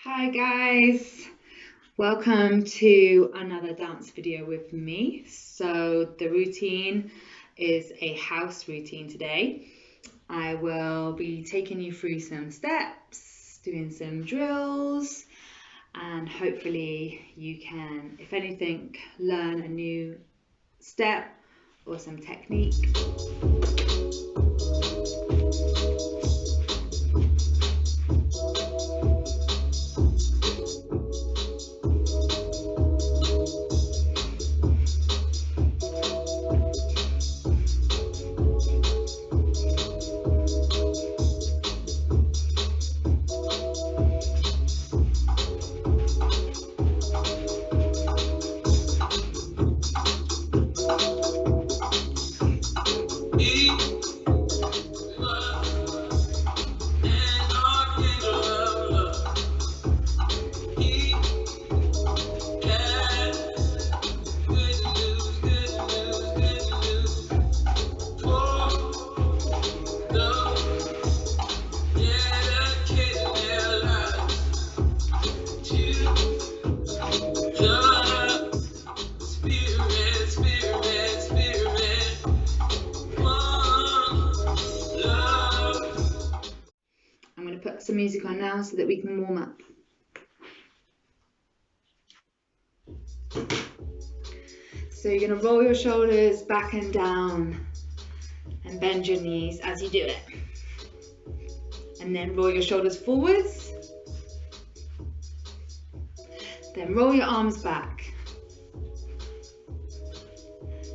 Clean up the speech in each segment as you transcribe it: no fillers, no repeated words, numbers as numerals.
Hi guys, welcome to another dance video with me. So the routine is a house routine today. I will be taking you through some steps, doing some drills, and hopefully you can, if anything, learn a new step or some technique. I'm going to put some music on now so that we can warm up. So you're going to roll your shoulders back and down and bend your knees as you do it. And then roll your shoulders forwards. Then roll your arms back.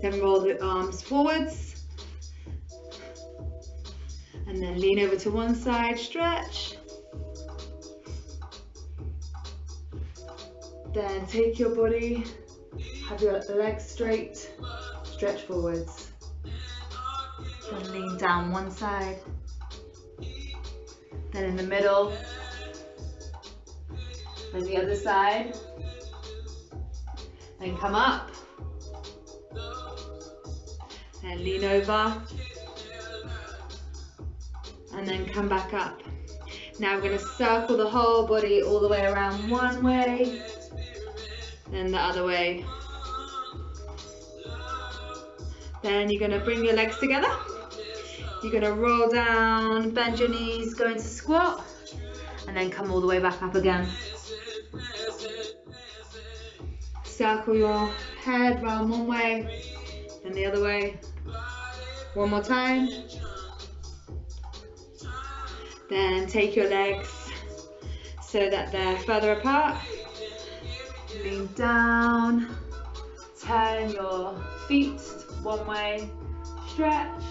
Then roll the arms forwards. And then lean over to one side, stretch. Then take your body, have your legs straight, stretch forwards. Then lean down one side. Then in the middle. Then the other side. Then come up. And lean over. And then come back up. Now we're going to circle the whole body all the way around one way, then the other way. Then you're going to bring your legs together. You're going to roll down, bend your knees, go into squat, and then come all the way back up again. Circle your head round one way, then the other way. One more time. Then take your legs so that they're further apart. Lean down, turn your feet one way, stretch,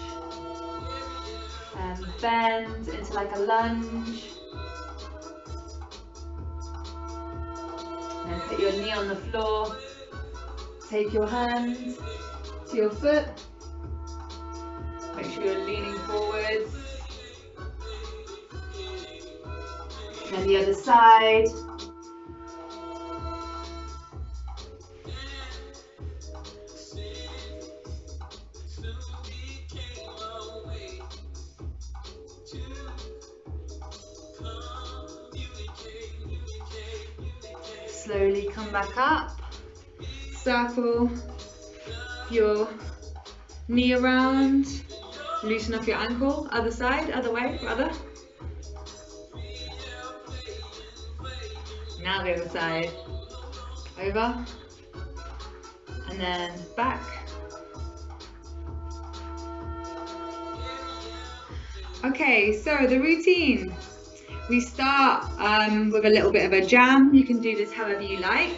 and bend into like a lunge. Then put your knee on the floor, take your hands to your foot, make sure you're leaning forwards. And the other side. Slowly come back up. Circle your knee around. Loosen up your ankle. Other side, other way, rather. Now the other side, over, and then back. Okay, so the routine. We start with a little bit of a jam. You can do this however you like.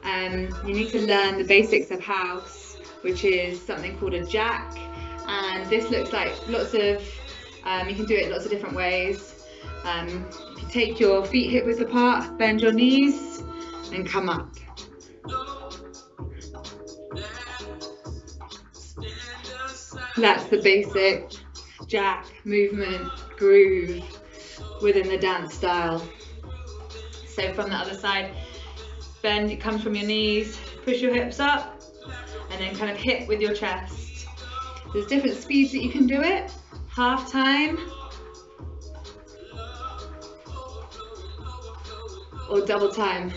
You need to learn the basics of house, which is something called a jack. And this looks like lots of, you can do it lots of different ways. If you take your feet hip width apart, bend your knees and come up. That's the basic jack movement groove within the dance style. So from the other side, bend, it comes from your knees, push your hips up and then kind of hit with your chest. There's different speeds that you can do it. Half time, or double time.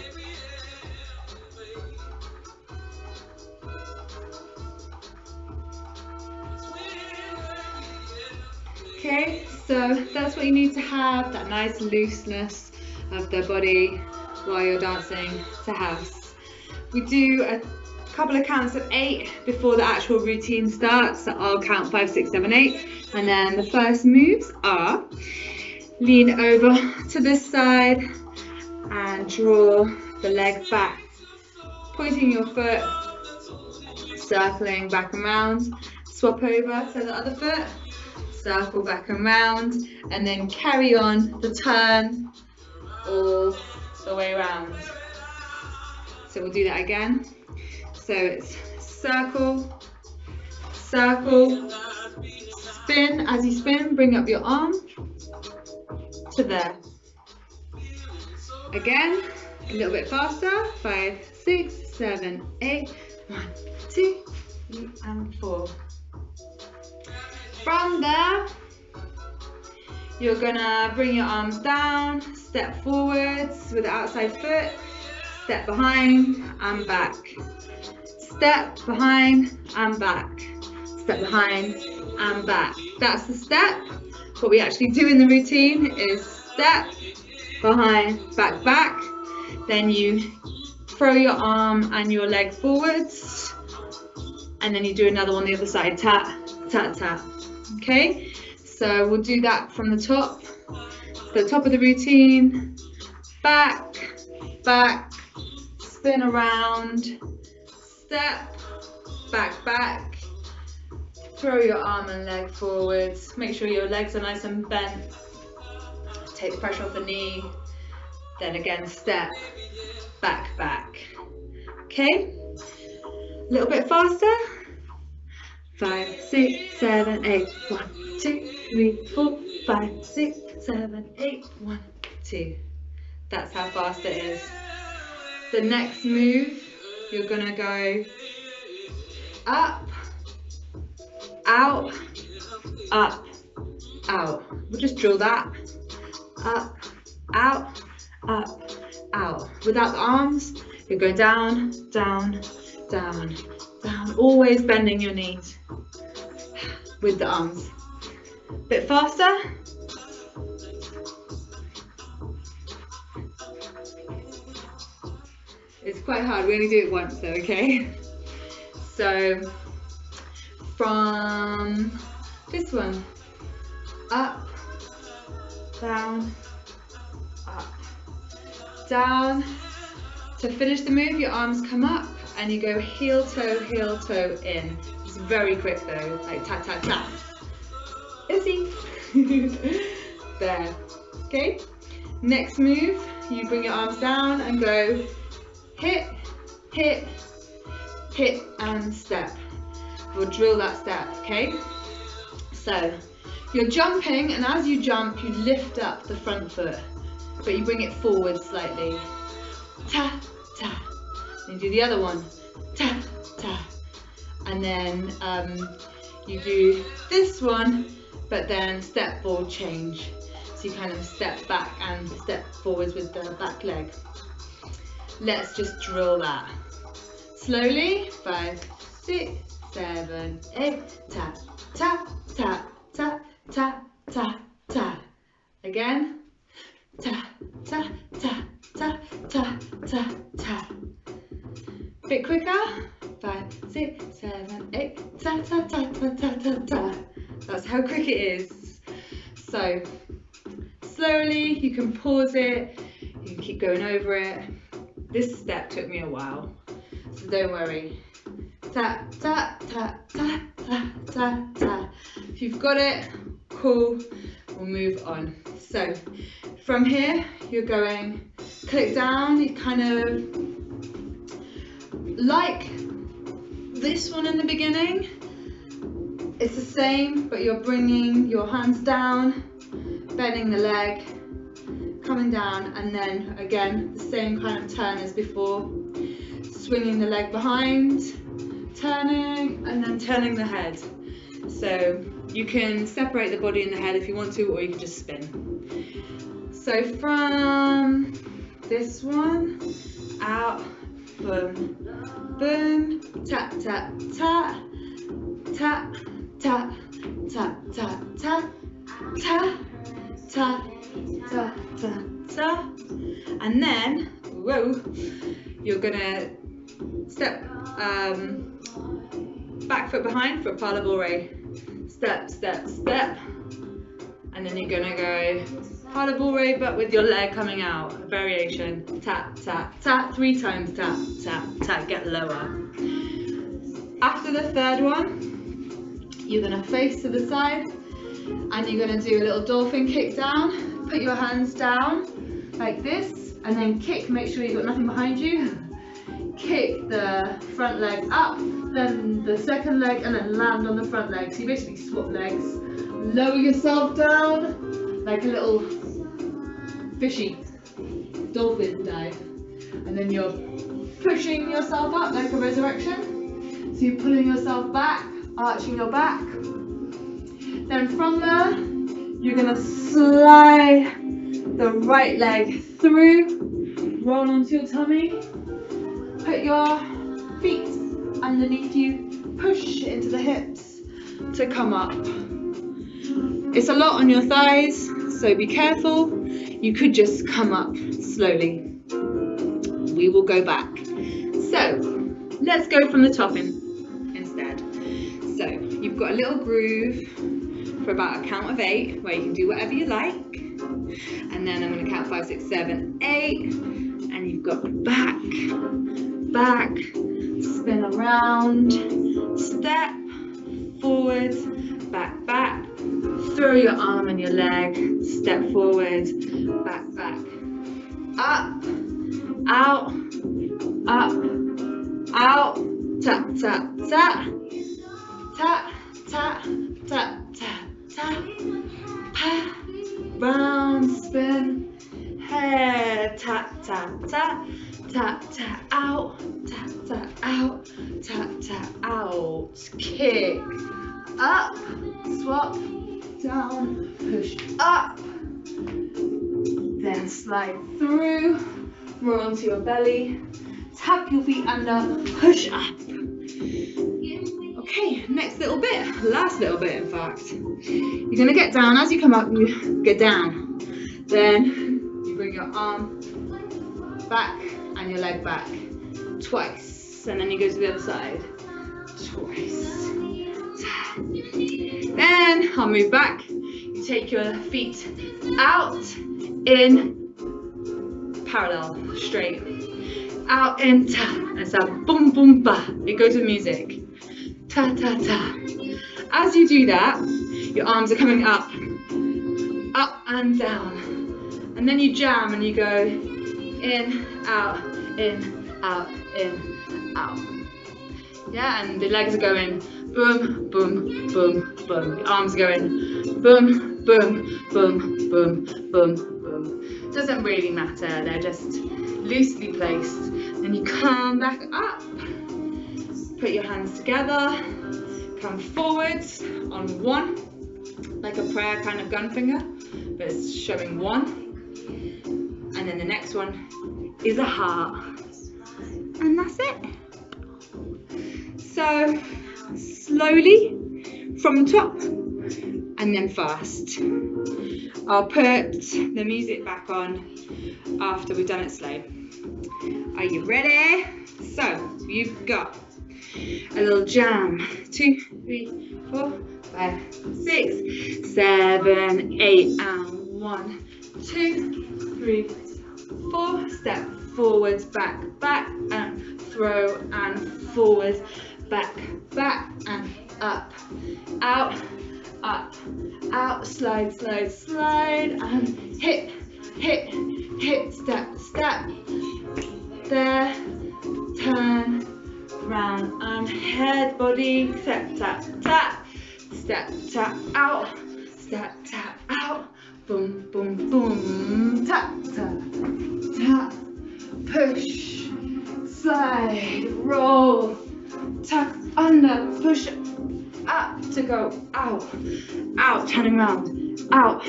Okay, so that's what you need to have, that nice looseness of the body while you're dancing to house. We do a couple of counts of 8 before the actual routine starts. So I'll count 5, 6, 7, 8, and then the first moves are lean over to this side and draw the leg back, pointing your foot, circling back and round, swap over to the other foot, circle back and round, and then carry on the turn all the way around. So we'll do that again. So it's circle, circle, spin. As you spin, bring up your arm to there. Again, a little bit faster. 5, 6, 7, 8. 1, 2, 3, and 4. From there, you're gonna bring your arms down, step forwards with the outside foot, step behind and back. Step behind and back. Step behind and back. That's the step. What we actually do in the routine is step, behind, back, back. Then you throw your arm and your leg forwards. And then you do another one on the other side. Tap, tap, tap. Okay? So we'll do that from the top. So the top of the routine. Back, back, spin around. Step, back, back. Throw your arm and leg forwards. Make sure your legs are nice and bent. Take the pressure off the knee. Then again, step, back, back. Okay? A little bit faster. 5, 6, 7, 8. 1, 2, 3, 4, 5, 6, 7, 8. 1, 2. That's how fast it is. The next move, you're gonna go up, out, up, out. We'll just drill that. Up, out, up, out. Without the arms, you're going down, down, down, down. Always bending your knees with the arms. Bit faster. It's quite hard, we only do it once though, okay? So, from this one, up, down, up, down. To finish the move, your arms come up and you go heel toe in. It's very quick though, like tap, tap, tap. Easy. There, okay? Next move, you bring your arms down and go hit, hit, hit and step. We'll drill that step, okay? So you're jumping, and as you jump, you lift up the front foot, but you bring it forward slightly. Ta, ta. Then you do the other one. Ta, ta. And then you do this one, but then step forward change. So you kind of step back and step forwards with the back leg. Let's just drill that. Slowly, 5, 6, 7, 8, tap, tap, tap, tap, tap, tap, tap. Again, tap, tap, tap, tap, tap, tap, tap. Bit quicker, 5, 6, 7, 8, tap, tap, tap, tap, tap, tap, tap. That's how quick it is. So, slowly, you can pause it, you can keep going over it. This step took me a while, so don't worry. Tap, tap, tap, tap, tap, tap, tap. If you've got it, cool, we'll move on. So, from here, you're going, click down, you kind of, like this one in the beginning, it's the same, but you're bringing your hands down, bending the leg, coming down, and then again the same kind of turn as before, swinging the leg behind, turning, and then turning the head. So you can separate the body and the head if you want to, or you can just spin. So from this one, out, boom, boom, tap, tap, tap, tap, tap, tap, tap, tap, tap, tap, tap, tap, tap, and then, whoa, you're gonna step back foot behind for a pas de bourrée. Step, step, step, and then you're gonna go pas de bourrée, but with your leg coming out. A variation. Tap, tap, tap. 3 times. Tap, tap, tap. Get lower. After the third one, you're gonna face to the side, and you're gonna do a little dolphin kick down. Put your hands down like this, and then kick. Make sure you've got nothing behind you. Kick the front leg up, then the second leg, and then land on the front leg. So you basically swap legs. Lower yourself down like a little fishy dolphin dive, and then you're pushing yourself up like a resurrection. So you're pulling yourself back, arching your back. Then from there, you're gonna slide the right leg through, roll onto your tummy. Put your feet underneath you, push into the hips to come up. It's a lot on your thighs, so be careful. You could just come up slowly. We will go back. So let's go from the top instead. So you've got a little groove for about a count of 8 where you can do whatever you like. And then I'm going to count 5, 6, 7, 8. And you've got back, back, spin around, step, forward, back, back, throw your arm and your leg, step forward, back, back, up, out, tap, tap, tap, tap, tap, tap, tap, tap, pa, round, spin, head, tap, tap, tap, tap, tap, out, tap, tap, out, tap, tap, out, kick, up, swap, down, push up, then slide through, roll onto your belly, tap your feet under, push up. Okay, next little bit, last little bit in fact. You're gonna get down. As you come up, you get down. Then you bring your arm back and your leg back twice, and then you go to the other side twice. Then I'll move back. You take your feet out, in, parallel, straight, out, in, ta, and it's a boom, boom, ba. It goes with music. Ta, ta, ta. As you do that, your arms are coming up and down. And then you jam and you go in, out, in, out, in, out. Yeah, and the legs are going boom, boom, boom, boom. Your arms are going boom, boom, boom, boom, boom, boom. Doesn't really matter, they're just loosely placed. Then you come back up. Put your hands together, come forwards on 1, like a prayer kind of gun finger, but it's showing 1. And then the next one is a heart. And that's it. So slowly from the top and then fast. I'll put the music back on after we've done it slow. Are you ready? So you've got a little jam. 2, 3, 4, 5, 6, 7, 8, and 1, 2, 3, 4. Step forwards, back, back, and throw, and forwards, back, back, and up, out, up, out, slide, slide, slide, and hip, hip, hip, step, step. There, turn, round, and head, body, step, tap, tap, step, tap, out, step, tap, out, boom, boom, boom, tap, tap, tap, push, slide, roll, tap, under, push, up to go, out, out, turning around, out,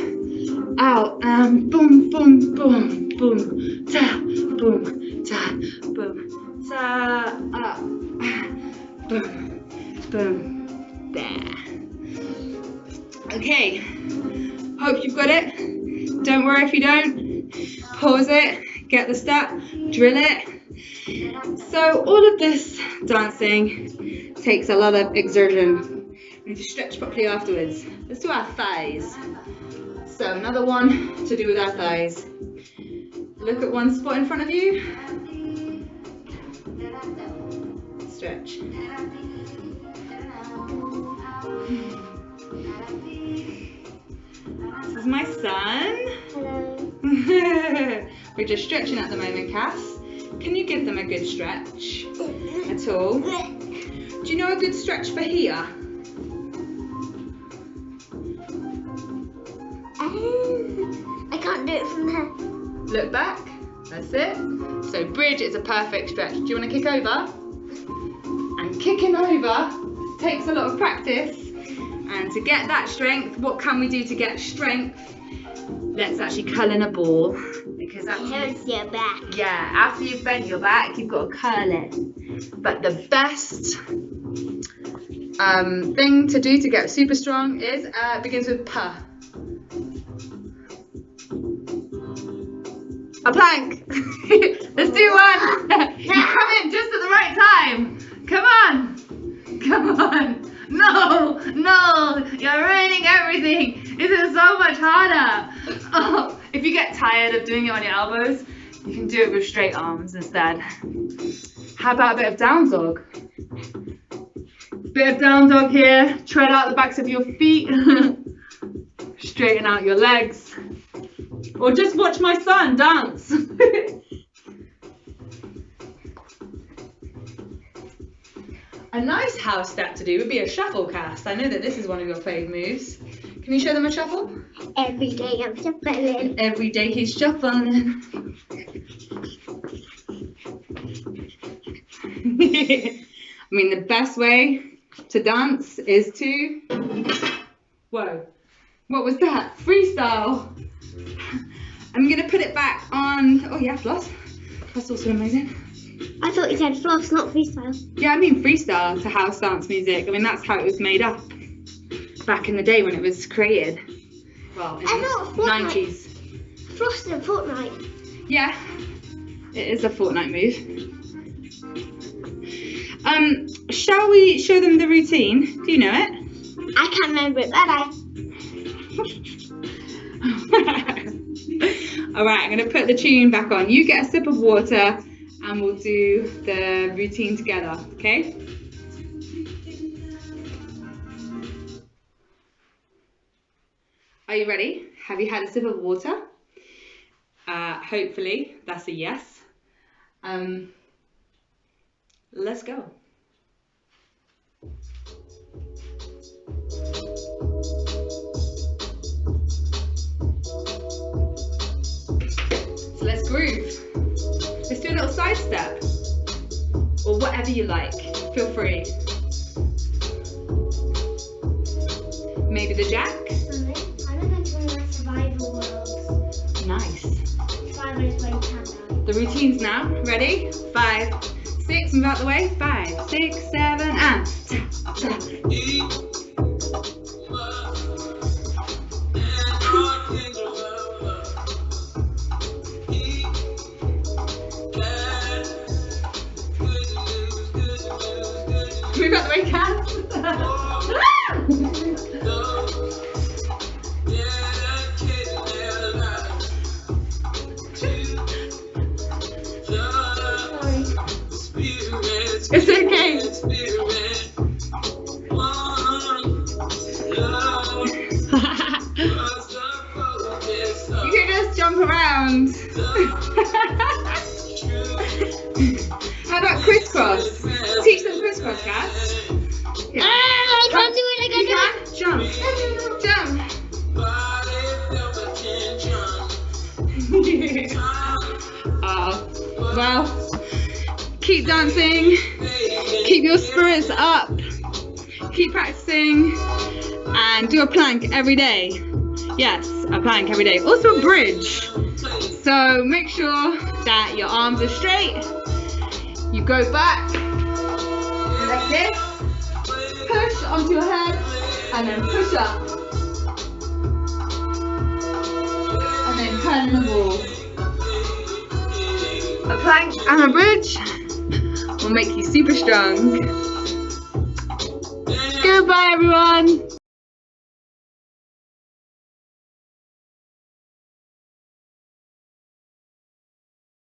out, and boom, boom, boom, boom, ta, boom, ta, boom, ta, up, boom, boom, there. Okay, hope you've got it. Don't worry if you don't. Pause it, get the step, drill it. So all of this dancing takes a lot of exertion. We need to stretch properly afterwards. Let's do our thighs. So another one to do with our thighs. Look at one spot in front of you. Stretch. This is my son. Hello. We're just stretching at the moment, Cass. Can you give them a good stretch at all? Do you know a good stretch for here? I can't do it from there. Look back. That's it. So bridge is a perfect stretch. Do you want to kick over? And kicking over takes a lot of practice. And to get that strength, what can we do to get strength? Let's actually curl in a ball. Because It hurts your back. yeah, after you've bent your back, you've got to curl it. But the best thing to do to get super strong is begins with P. A plank. Let's do one. You come in just at the right time. Come on. Come on. No, no, you're ruining everything. This is so much harder. Oh, if you get tired of doing it on your elbows, you can do it with straight arms instead. How about a bit of down dog? Bit of down dog here. Tread out the backs of your feet. Straighten out your legs. Or just watch my son dance. A nice house step to do would be a shuffle cast. I know that this is one of your fave moves. Can you show them a shuffle? Every day I'm shuffling. Every day he's shuffling. I mean, the best way to dance is to... Whoa. What was that? Freestyle. I'm going to put it back on... Oh, yeah, floss. That's also amazing. I thought you said floss, not freestyle. Yeah, I mean freestyle to house dance music. I mean, that's how it was made up back in the day when it was created. Well, in I thought the Fortnite. 90s. Floss and Fortnite. Yeah, it is a Fortnite move. Shall we show them the routine? Do you know it? I can't remember it. Bye-bye. All right, I'm going to put the tune back on. You get a sip of water and we'll do the routine together, okay? Are you ready? Have you had a sip of water? Hopefully, that's a yes. Let's go. So let's groove. Let's do a little side step. Or whatever you like. Feel free. Maybe the jack. Mommy, I'm going to my survival world. Nice. Survival is where you can die. The routines now. Ready? 5, 6, move out the way. 5, 6, 7, and tap, tap. Move out the way, Kat. It's okay. You can just jump around. How about crisscross? Teach them crisscross, Kat. Yeah. I can't do it. I You can't can? Jump. Jump. Oh, well, keep dancing. keep your spirits up. Keep practicing and do a plank every day. Yes, a plank every day. Also a bridge. So make sure that your arms are straight. You go back like this. Push onto your head and then push up. And then turn the ball. A plank and a bridge will make you super strong. Goodbye everyone.